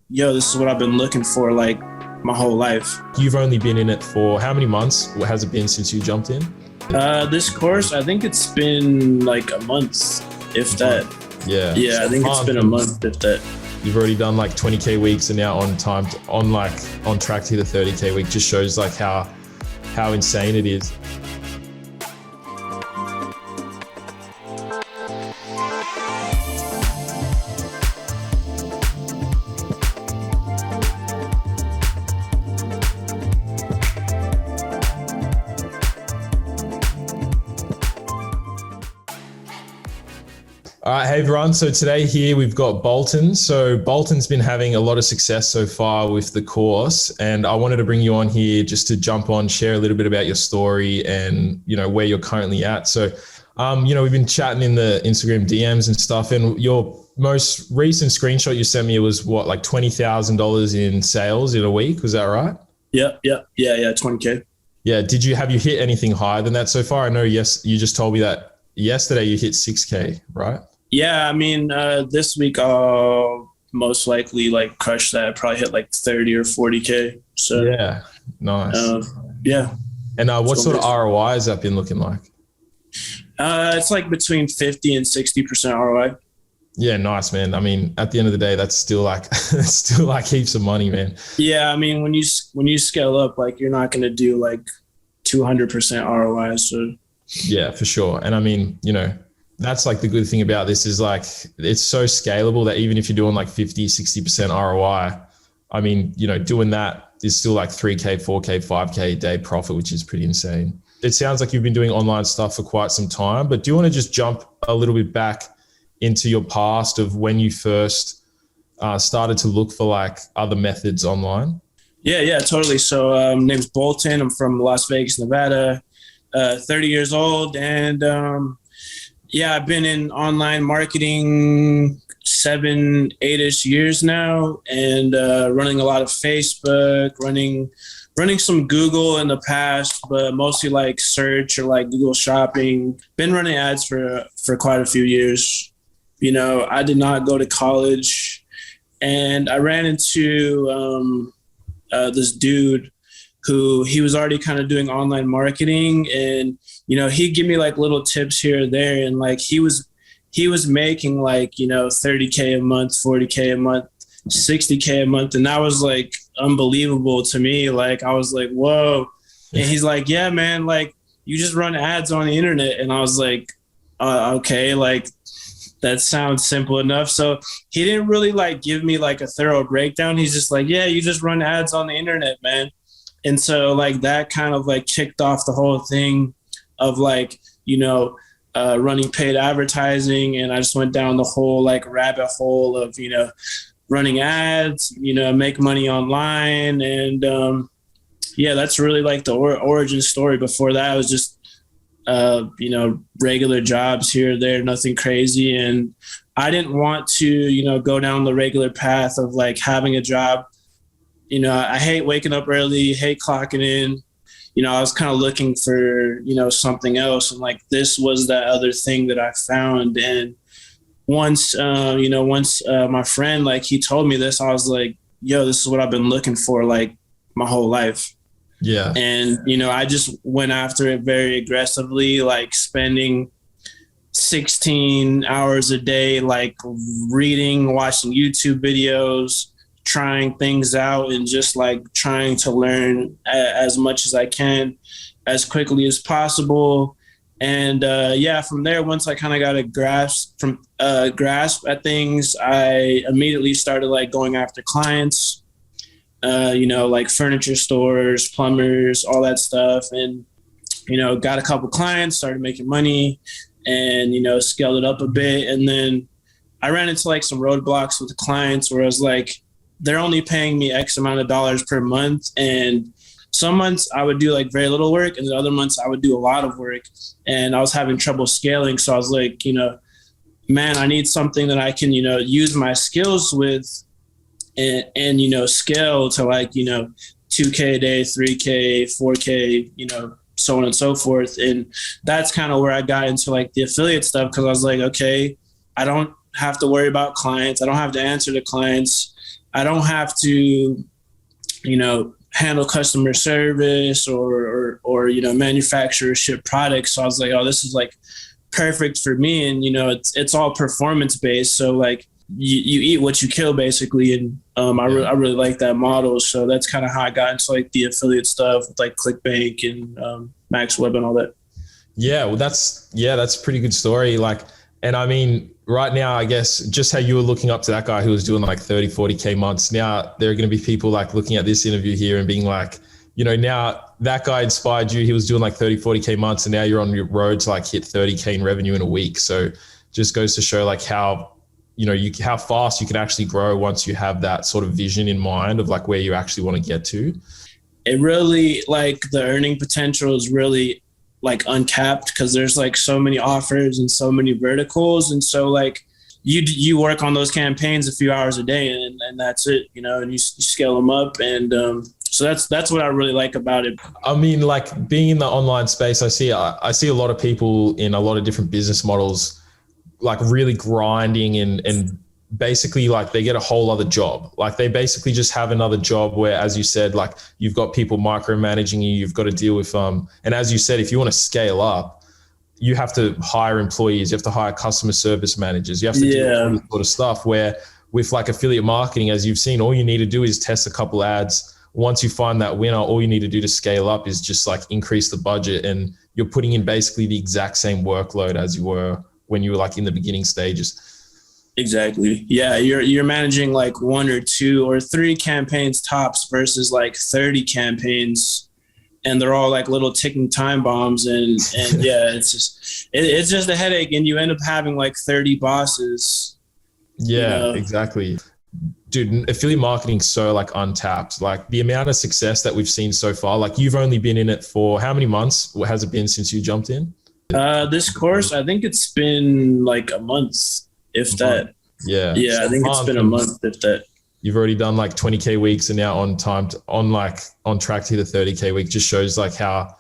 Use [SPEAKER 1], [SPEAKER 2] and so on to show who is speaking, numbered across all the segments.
[SPEAKER 1] yo, this is what I've been looking for like my whole life.
[SPEAKER 2] You've only been in it for how many months? What has it been since you jumped in?
[SPEAKER 1] This course, I think it's been like a month, if that.
[SPEAKER 2] Yeah.
[SPEAKER 1] Yeah, I think it's been a month, if that.
[SPEAKER 2] You've already done like 20K weeks and now on track to hit a 30K week. Just shows like how insane it is. All right, hey everyone. So today here we've got Bolton. So Bolton's been having a lot of success so far with the course, and I wanted to bring you on here just to jump on, share a little bit about your story and where you're currently at. So, we've been chatting in the Instagram DMs and stuff, and your most recent screenshot you sent me was what, like $20,000 in sales in a week? Was that right?
[SPEAKER 1] Yeah, 20K.
[SPEAKER 2] Yeah. Have you hit anything higher than that so far? I know, yes, you just told me that yesterday you hit 6K, right?
[SPEAKER 1] Yeah, I mean, this week I'll most likely like crush that. Probably hit like 30 or 40K. So
[SPEAKER 2] yeah, nice.
[SPEAKER 1] Yeah.
[SPEAKER 2] And what sort of ROI has that been looking like?
[SPEAKER 1] It's like between 50 and 60% ROI.
[SPEAKER 2] Yeah, nice, man. I mean, at the end of the day, that's still like heaps of money, man.
[SPEAKER 1] Yeah, I mean, when you scale up, like you're not gonna do like 200% ROI. So
[SPEAKER 2] yeah, for sure. And I mean, that's like the good thing about this is like, it's so scalable that even if you're doing like 50, 60% ROI, I mean, doing that is still like 3K, 4K, 5K a day profit, which is pretty insane. It sounds like you've been doing online stuff for quite some time, but do you want to just jump a little bit back into your past of when you first started to look for like other methods online?
[SPEAKER 1] Yeah, totally. So name's Bolton. I'm from Las Vegas, Nevada, 30 years old. And I've been in online marketing 7, 8-ish years now, and running a lot of Facebook, running some Google in the past, but mostly like search or like Google Shopping. Been running ads for quite a few years. I did not go to college, and I ran into this dude who he was already kind of doing online marketing, and he'd give me like little tips here or there, and like he was making like 30K a month, 40K a month, 60K a month, and that was like unbelievable to me. Like I was like, whoa. And he's like, yeah, man, like you just run ads on the internet. And I was like, okay, like that sounds simple enough. So he didn't really like give me like a thorough breakdown. He's just like, yeah, you just run ads on the internet, man. And so like that kind of like kicked off the whole thing of like, running paid advertising. And I just went down the whole like rabbit hole of, running ads, make money online. And that's really like the origin story. Before that, I was just, regular jobs here or there, nothing crazy. And I didn't want to, go down the regular path of like having a job. I hate waking up early, hate clocking in. I was kind of looking for, something else. And like, this was that other thing that I found. And once my friend, like he told me this, I was like, yo, this is what I've been looking for like my whole life.
[SPEAKER 2] Yeah.
[SPEAKER 1] And, I just went after it very aggressively, like spending 16 hours a day, like reading, watching YouTube videos, trying things out, and just like trying to learn as much as I can as quickly as possible. And from there, once I kind of got a grasp at things, I immediately started like going after clients, like furniture stores, plumbers, all that stuff. And, got a couple clients, started making money, and, scaled it up a bit. And then I ran into like some roadblocks with the clients where I was like, they're only paying me X amount of dollars per month. And some months I would do like very little work, and the other months I would do a lot of work, and I was having trouble scaling. So I was like, man, I need something that I can, use my skills with and scale to like, 2K a day, 3K, 4K, so on and so forth. And that's kind of where I got into like the affiliate stuff. Cause I was like, okay, I don't have to worry about clients. I don't have to answer to clients. I don't have to, handle customer service or manufacture, ship products. So I was like, oh, this is like perfect for me. And, it's all performance based. So like you eat what you kill basically. And I really like that model. So that's kind of how I got into like the affiliate stuff with like ClickBank and MaxWeb and all that.
[SPEAKER 2] Yeah, well, that's a pretty good story. Like, and I mean, right now, I guess just how you were looking up to that guy who was doing like 30, 40K months. Now there are going to be people like looking at this interview here and being like, now that guy inspired you. He was doing like 30, 40K months, and now you're on your road to like hit 30K in revenue in a week. So just goes to show like how, how fast you can actually grow once you have that sort of vision in mind of like where you actually want to get to.
[SPEAKER 1] It really, like, the earning potential is really like uncapped because there's like so many offers and so many verticals. And so like you work on those campaigns a few hours a day and that's it, and you scale them up. And so that's what I really like about it.
[SPEAKER 2] I mean, like being in the online space, I see a lot of people in a lot of different business models, like really grinding and basically like they get a whole other job. Like they basically just have another job where, as you said, like you've got people micromanaging you, you've got to deal with, and as you said, if you want to scale up, you have to hire employees, you have to hire customer service managers, you have to do all this sort of stuff, where with like affiliate marketing, as you've seen, all you need to do is test a couple ads. Once you find that winner, all you need to do to scale up is just like increase the budget, and you're putting in basically the exact same workload as you were when you were like in the beginning stages.
[SPEAKER 1] Exactly. Yeah. You're managing like 1 or 2 or 3 campaigns tops versus like 30 campaigns, and they're all like little ticking time bombs. And yeah, it's just a headache, and you end up having like 30 bosses.
[SPEAKER 2] Yeah, exactly. Dude, affiliate marketing is so like untapped. Like the amount of success that we've seen so far, like you've only been in it for how many months? What has it been since you jumped in?
[SPEAKER 1] This course, I think it's been like a month. If that.
[SPEAKER 2] Yeah.
[SPEAKER 1] I think it's been a month, if that.
[SPEAKER 2] You've already done like 20K weeks and now on track to hit a 30K week. Just shows like how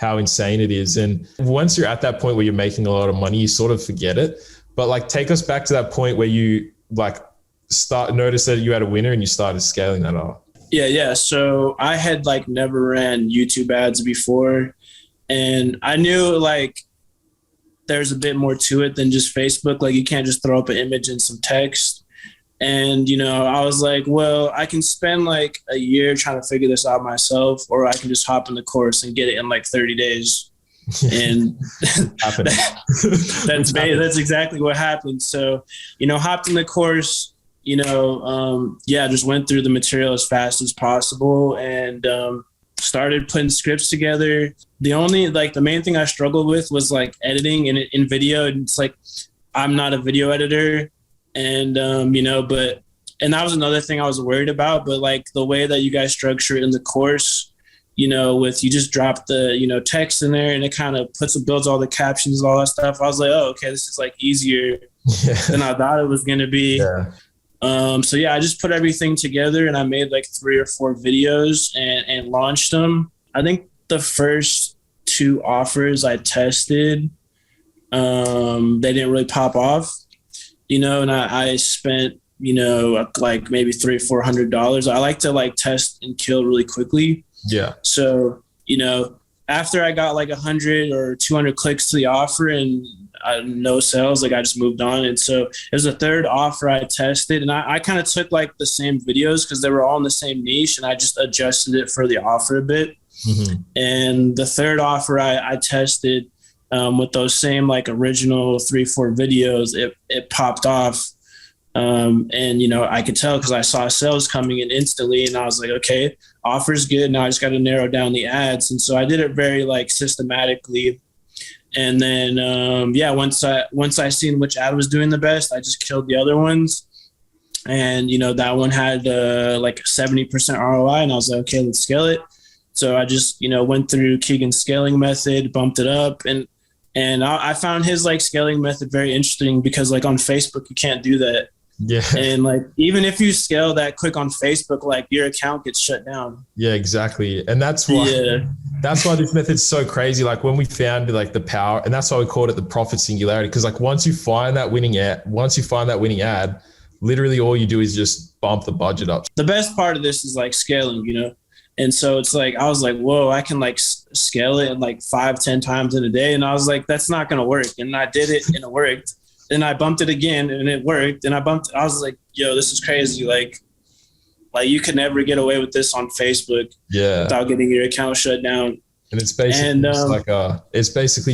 [SPEAKER 2] insane it is. And once you're at that point where you're making a lot of money, you sort of forget it. But like, take us back to that point where you like notice that you had a winner and you started scaling that up.
[SPEAKER 1] Yeah. So I had like never ran YouTube ads before, and I knew like there's a bit more to it than just Facebook. Like you can't just throw up an image and some text. And, I was like, well, I can spend like a year trying to figure this out myself, or I can just hop in the course and get it in like 30 days. And that's exactly what happened. So, hopped in the course, just went through the material as fast as possible and, started putting scripts together. The main thing I struggled with was like editing in video. And it's like, I'm not a video editor, and, and that was another thing I was worried about, but like the way that you guys structure it in the course, with you just drop the, text in there and it kind of builds all the captions and all that stuff. I was like, oh, okay, this is like easier than I thought it was going to be.
[SPEAKER 2] Yeah.
[SPEAKER 1] So I just put everything together and I made like 3 or 4 videos and launched them. I think the first 2 offers I tested, they didn't really pop off, and I spent, like maybe $300 or $400. I like to like test and kill really quickly.
[SPEAKER 2] Yeah.
[SPEAKER 1] So, after I got like 100 or 200 clicks to the offer and no sales, like I just moved on. And so it was the 3rd offer I tested, and I kind of took like the same videos because they were all in the same niche, and I just adjusted it for the offer a bit. Mm-hmm. And the 3rd offer I tested with those same like original 3-4 videos, it popped off. And I could tell because I saw sales coming in instantly, and I was like, okay, offer's good. Now I just got to narrow down the ads. And so I did it very like systematically. And then, once I seen which ad was doing the best, I just killed the other ones. And, that one had like 70% ROI, and I was like, okay, let's scale it. So I just, went through Keegan's scaling method, bumped it up. And I found his like scaling method very interesting because like on Facebook, you can't do that. Yeah. And like, even if you scale that quick on Facebook, like your account gets shut down. Yeah,
[SPEAKER 2] exactly. And that's why this method's so crazy. Like when we found like the power, and that's why we called it the Profit Singularity. Cause like once you find that winning ad, literally all you do is just bump the budget up.
[SPEAKER 1] The best part of this is like scaling, And so it's like, I was like, whoa, I can like scale it like 5-10 times in a day. And I was like, that's not going to work. And I did it and it worked. Then I bumped it again and it worked. And I was like, yo, this is crazy. Like you could never get away with this on Facebook without getting your account shut down.
[SPEAKER 2] And it's basically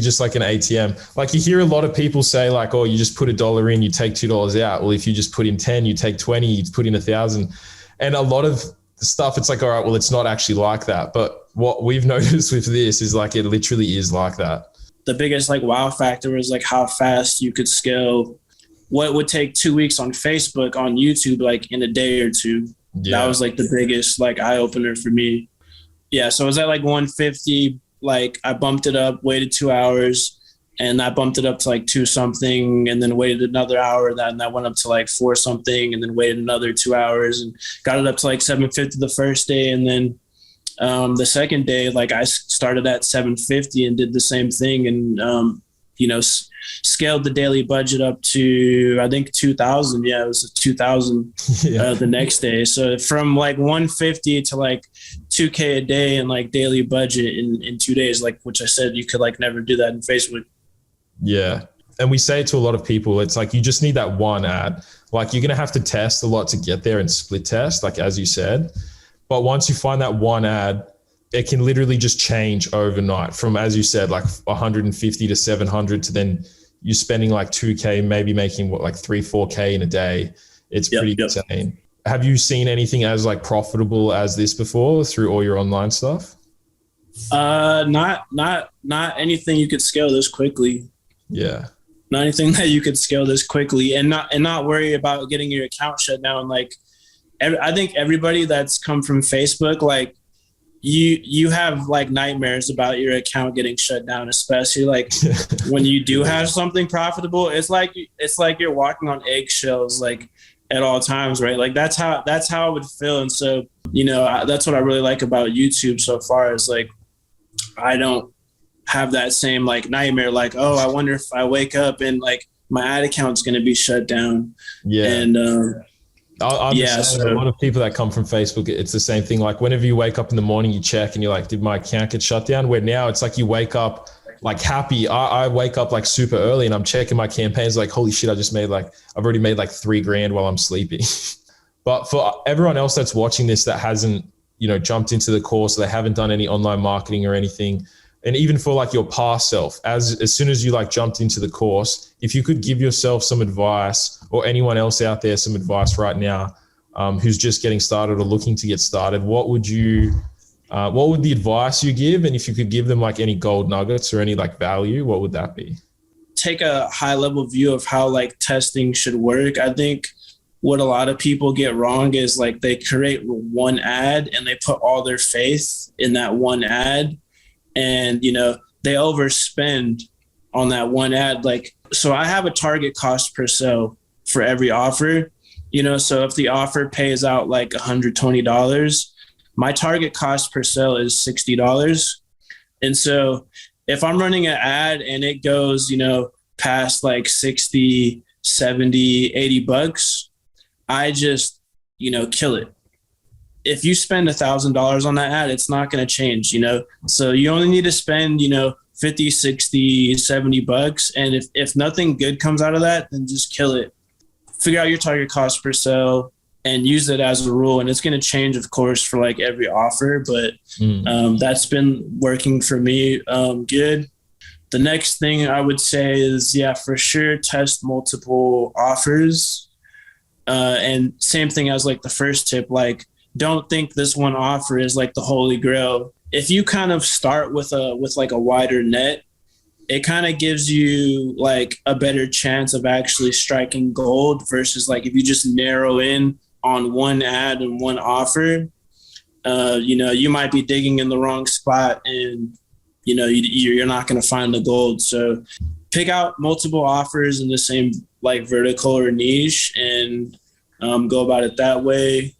[SPEAKER 2] just like an ATM. Like you hear a lot of people say like, oh, you just put $1 in, you take $2 out. Well, if you just put in 10, you take 20, you put in 1,000. And a lot of the stuff, it's like, all right, well, it's not actually like that. But what we've noticed with this is like, it literally is like that.
[SPEAKER 1] The biggest like wow factor was like how fast you could scale what would take 2 weeks on Facebook, on YouTube, like in a day or two. Yeah. That was like the biggest like eye opener for me. Yeah. So it was at like 150, like I bumped it up, waited 2 hours, and I bumped it up to like 2 something, and then waited another hour. And that went up to like 4 something, and then waited another 2 hours and got it up to like 750 the first day. And then the second day, like I started at 750 and did the same thing, and scaled the daily budget up to, I think 2,000. Yeah, it was 2,000 the next day. So from like 150 to like 2K a day and like daily budget in 2 days, like, which I said, you could like never do that in Facebook.
[SPEAKER 2] Yeah. And we say it to a lot of people, it's like, you just need that one ad. Like you're going to have to test a lot to get there and split test, like, as you said. But once you find that one ad, it can literally just change overnight from, as you said, like 150 to 700 to then you're spending like 2K, maybe making like 3-4K in a day. It's pretty insane. Have you seen anything as like profitable as this before through all your online stuff?
[SPEAKER 1] Not anything you could scale this quickly.
[SPEAKER 2] Yeah.
[SPEAKER 1] Not anything that you could scale this quickly and not worry about getting your account shut down. Like I think everybody that's come from Facebook, like you have like nightmares about your account getting shut down, especially like when you do have something profitable. It's like you're walking on eggshells, like at all times, right? Like that's how it would feel. And so, that's what I really like about YouTube so far is like, I don't have that same like nightmare, like, oh, I wonder if I wake up and like my ad account's going to be shut down. Yeah. And,
[SPEAKER 2] so a lot of people that come from Facebook, it's the same thing. Like whenever you wake up in the morning, you check and you're like, did my account get shut down? Where now it's like you wake up like happy. I wake up like super early and I'm checking my campaigns like, holy shit, I've already made like $3,000 while I'm sleeping. But for everyone else that's watching this that hasn't, jumped into the course, they haven't done any online marketing or anything, and even for like your past self, as soon as you like jumped into the course, if you could give yourself some advice or anyone else out there some advice right now who's just getting started or looking to get started, what would the advice you give? And if you could give them like any gold nuggets or any like value, what would that be?
[SPEAKER 1] Take a high level view of how like testing should work. I think what a lot of people get wrong is like they create one ad and they put all their faith in that one ad. And, they overspend on that one ad. Like, so I have a target cost per sale for every offer, so if the offer pays out like $120, my target cost per sale is $60. And so if I'm running an ad and it goes, past like 60, 70, $80, I just, kill it. If you spend $1,000 on that ad, it's not going to change, so you only need to spend, 50, 60, $70. And if nothing good comes out of that, then just kill it. Figure out your target cost per sale and use it as a rule. And it's going to change, of course, for like every offer, but that's been working for me good. The next thing I would say is, for sure, test multiple offers. And same thing as like the first tip, like, don't think this one offer is like the holy grail. If you kind of start with like a wider net, it kind of gives you like a better chance of actually striking gold versus like if you just narrow in on one ad and one offer, you might be digging in the wrong spot and, you're not going to find the gold. So pick out multiple offers in the same like vertical or niche and go about it that way.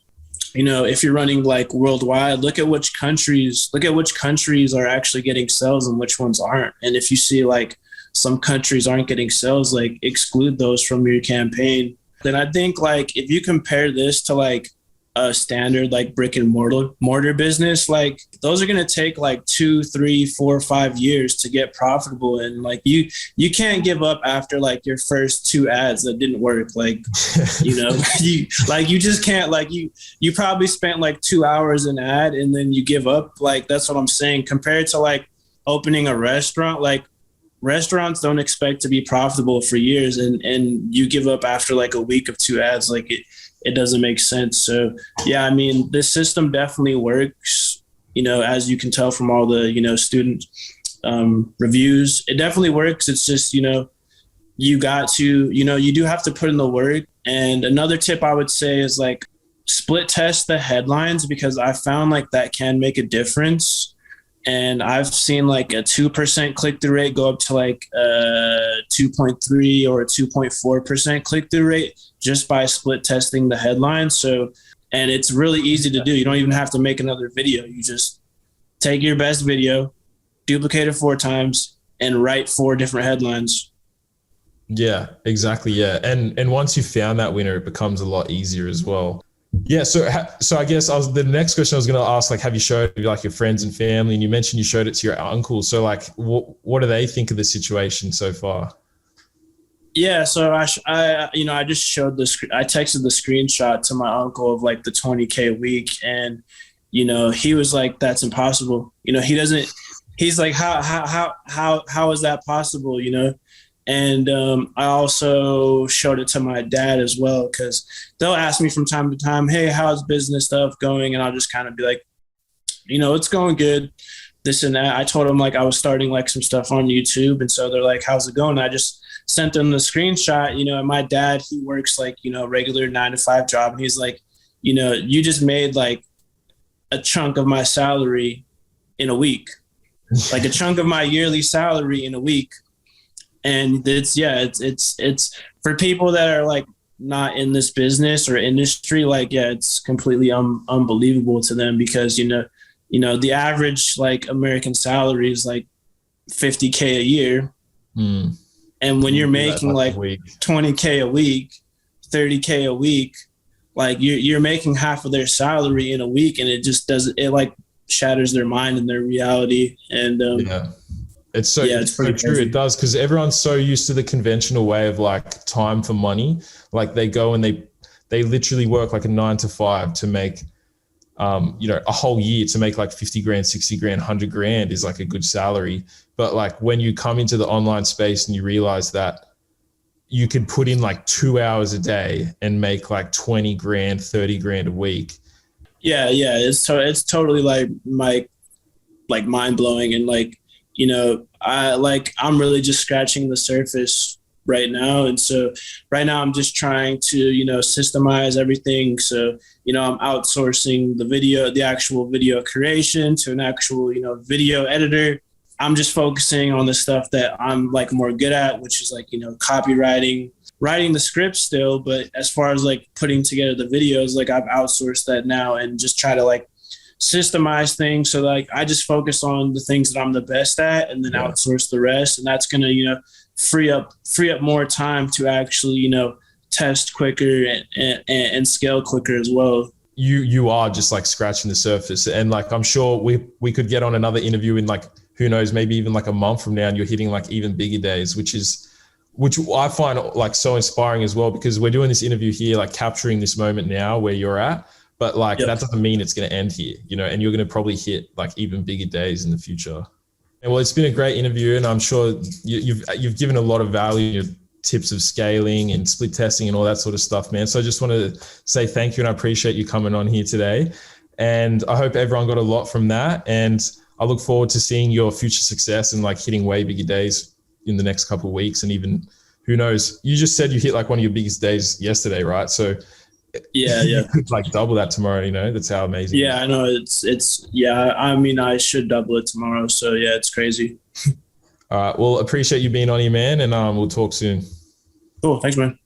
[SPEAKER 1] If you're running like worldwide, look at which countries are actually getting sales and which ones aren't. And if you see like some countries aren't getting sales, like exclude those from your campaign. Then I think like if you compare this to like a standard like brick and mortar business, like those are gonna take like 2, 3, 4, 5 years to get profitable. And like you can't give up after like your first 2 ads that didn't work. Like, you just can't, like you probably spent like 2 hours an ad and then you give up. Like that's what I'm saying. Compared to like opening a restaurant, like restaurants don't expect to be profitable for years, and you give up after like a week of 2 ads. Like it doesn't make sense. So yeah, I mean, this system definitely works, as you can tell from all the student reviews. It definitely works. It's just you got to you do have to put in the work. And another tip I would say is like split test the headlines, because I found like that can make a difference. And I've seen like a 2% click-through rate go up to like 2.3 or a 2.4% click-through rate just by split testing the headlines. So, and it's really easy to do. You don't even have to make another video. You just take your best video, duplicate it 4 times, and write 4 different headlines.
[SPEAKER 2] Yeah, exactly. Yeah. And once you found that winner, it becomes a lot easier as well. Yeah. So I guess the next question I was going to ask, like, have you showed it like your friends and family? And you mentioned you showed it to your uncle. So like, what do they think of the situation so far?
[SPEAKER 1] Yeah. So I just showed I texted the screenshot to my uncle of like the 20K a week. And, he was like, that's impossible. He's like, how is that possible? And I also showed it to my dad as well, because they'll ask me from time to time, hey, how's business stuff going? And I'll just kind of be like, it's going good, this and that. I told them like I was starting like some stuff on YouTube. And so they're like, how's it going? I just sent them the screenshot, and my dad, he works like, regular 9-to-5 job. And he's like, you just made like a chunk of my salary in a week, like a chunk of my yearly salary in a week. And it's for people that are like not in this business or industry, like, yeah, it's completely unbelievable to them, because, the average like American salary is like 50K a year.
[SPEAKER 2] Mm.
[SPEAKER 1] And when you're making like 20K a week, 30K a week, like you're making half of their salary in a week, and it just it like shatters their mind and their reality. And
[SPEAKER 2] yeah. It's so true. It does, because everyone's so used to the conventional way of like time for money. Like they go and they literally work like a 9-to-5 to make, a whole year, to make like 50 grand, 60 grand, 100 grand is like a good salary. But like when you come into the online space and you realize that you could put in like 2 hours a day and make like 20 grand, 30 grand a week.
[SPEAKER 1] Yeah. Yeah. It's totally like mind blowing. And like, I'm really just scratching the surface right now. And so right now I'm just trying to, systemize everything. So, I'm outsourcing the actual video creation to an actual, video editor. I'm just focusing on the stuff that I'm like more good at, which is like, copywriting, writing the script still. But as far as like putting together the videos, like I've outsourced that now, and just try to like systemize things. So like I just focus on the things that I'm the best at, and then outsource the rest. And that's going to, free up more time to actually, test quicker and scale quicker as well.
[SPEAKER 2] You are just like scratching the surface. And like, I'm sure we could get on another interview in like, who knows, maybe even like a month from now, and you're hitting like even bigger days, which I find like so inspiring as well, because we're doing this interview here, like capturing this moment now where you're at. But like, that doesn't mean it's going to end here, and you're going to probably hit like even bigger days in the future. And well, it's been a great interview, and I'm sure you've given a lot of value, tips of scaling and split testing and all that sort of stuff, man. So I just want to say thank you, and I appreciate you coming on here today. And I hope everyone got a lot from that. And I look forward to seeing your future success and like hitting way bigger days in the next couple of weeks. And even, who knows, you just said you hit like one of your biggest days yesterday, right? So
[SPEAKER 1] yeah,
[SPEAKER 2] you could like double that tomorrow, that's how amazing.
[SPEAKER 1] Yeah, I know. I mean, I should double it tomorrow. So yeah, it's crazy.
[SPEAKER 2] All right. Well, appreciate you being on here, man. And we'll talk soon.
[SPEAKER 1] Cool. Thanks, man.